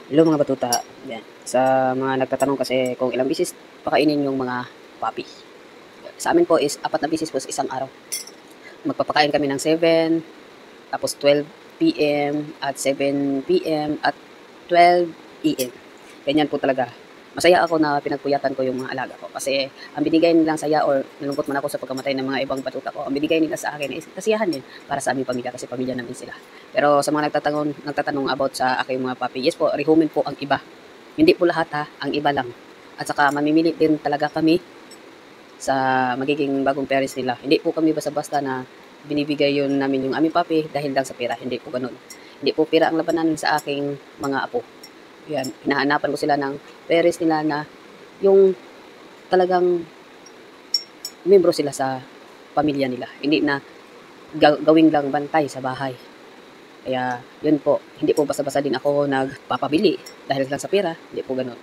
Hello mga batuta. Yan. Sa mga nagtatanong kasi kung ilang bisis pakainin yung mga puppy. Sa amin po is 4 na bisis po sa isang araw. Magpapakain kami ng 7, tapos 12 p.m. at 7 p.m. at 12 a.m. Ganyan po talaga. Masaya ako na pinagpuyatan ko yung mga alaga ko kasi ang binigay nilang saya or nalungkot man ako sa pagkamatay ng mga ibang batuta ko, ang binigay nila sa akin is kasiyahan din para sa aming pamilya kasi pamilya namin sila. Pero sa mga nagtatanong about sa aking mga puppy, yes po, rehumin po ang iba. Hindi po lahat ha, ang iba lang. At saka mamimili din talaga kami sa magiging bagong parents nila. Hindi po kami basta-basta na binibigay yun namin yung aming puppy dahil lang sa pera. Hindi po ganun. Hindi po pera ang labanan sa aking mga apo. Yan, hinahanapan ko sila ng parents nila na yung talagang membro sila sa pamilya nila. Hindi na gawing lang bantay sa bahay. Kaya yun po, hindi po basta-basta din ako nagpapabili dahil lang sa pera. Hindi po ganun.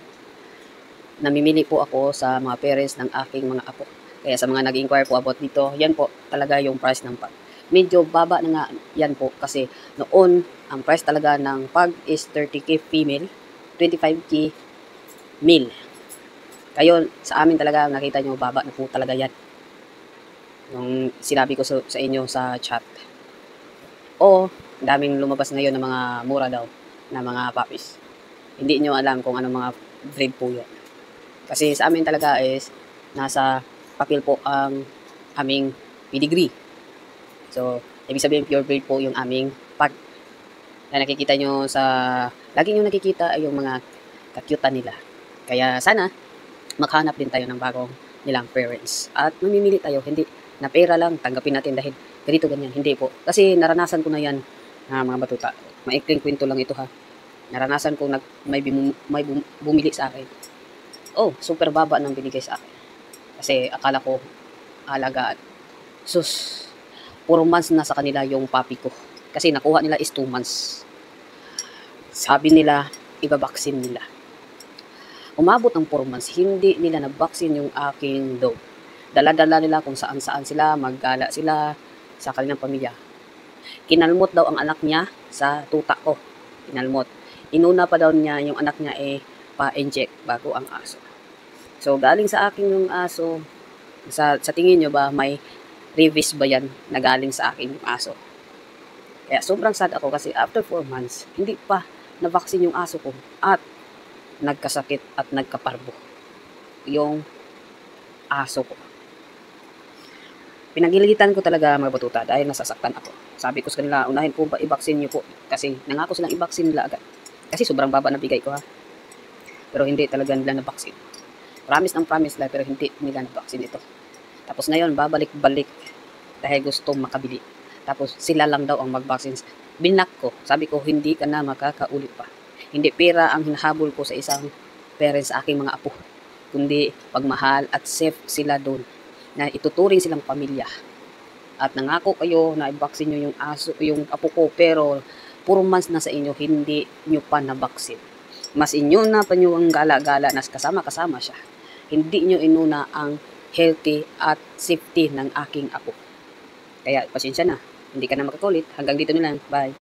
Namimili po ako sa mga parents ng aking mga apo. Kaya sa mga nag-inquire po about dito, yan po talaga yung price ng pag. Medyo baba na nga yan po kasi noon ang price talaga ng pag is 30k female, 25k male. Kayo, sa amin talaga, nakita nyo, baba na po talaga yan. Nung sinabi ko sa inyo sa chat. O, daming lumabas ngayon ng mga mura daw na mga puppies. Hindi nyo alam kung anong mga breed po yan. Kasi sa amin talaga is, nasa papel po ang aming pedigree. So, ibig sabihin pure breed po yung aming pag na nakikita nyo sa, lagi nyo nakikita ay yung mga kakyutan nila. Kaya sana, maghanap din tayo ng bagong nilang parents. At mamimili tayo, hindi na pera lang, tanggapin natin dahil ganito ganyan. Hindi po. Kasi naranasan ko na yan, mga batuta. Maikling kwento lang ito ha. Naranasan ko may bumili sa akin. Oh, super baba ng binigay sa akin. Kasi akala ko alagaan. Sus, 4 months na sa kanila yung puppy ko. Kasi nakuha nila is 2 months. Sabi nila, ibabaksin nila. Umabot ng 4 months, hindi nila nabaksin yung aking dog. Dala-dala nila kung saan-saan sila, maggala sila sa kanilang pamilya. Kinalmot daw ang anak niya sa tuta ko. Kinalmot. Inuna pa daw niya yung anak niya pa-inject bago ang aso. So, galing sa akin yung aso, sa tingin nyo ba, may revis ba yan na galing sa akin yung aso? Kaya sobrang sad ako kasi after 4 months, hindi pa na-vaccine yung aso ko at nagkasakit at nagkaparbo yung aso ko. Pinagilitan ko talaga mga batuta dahil nasasaktan ako. Sabi ko sa kanila, unahin po ba i-vaccine nyo po? Kasi nangako silang i-vaccine nila agad. Kasi sobrang baba na bigay ko ha. Pero hindi talaga nila na-vaccine. Promise lang pero hindi nila na-vaccine ito. Tapos ngayon, babalik-balik dahil gusto makabili. Tapos sila lang daw ang mag-vaccine. Binak ko. Sabi ko, hindi ka na makakaulit pa. Hindi pera ang hinahabol ko sa isang parents sa aking mga apo. Kundi pagmahal at safe sila doon. Na ituturing silang pamilya. At nangako kayo na i-vaccine nyo yung aso, yung apo ko. Pero 4 months na sa inyo, hindi nyo pa na-vaccine. Mas inyo na pa nyo ang gala-gala na kasama-kasama siya. Hindi nyo inuna ang healthy at safety ng aking apo. Kaya pasensya na. Hindi ka na makakulit. Hanggang dito na lang. Bye.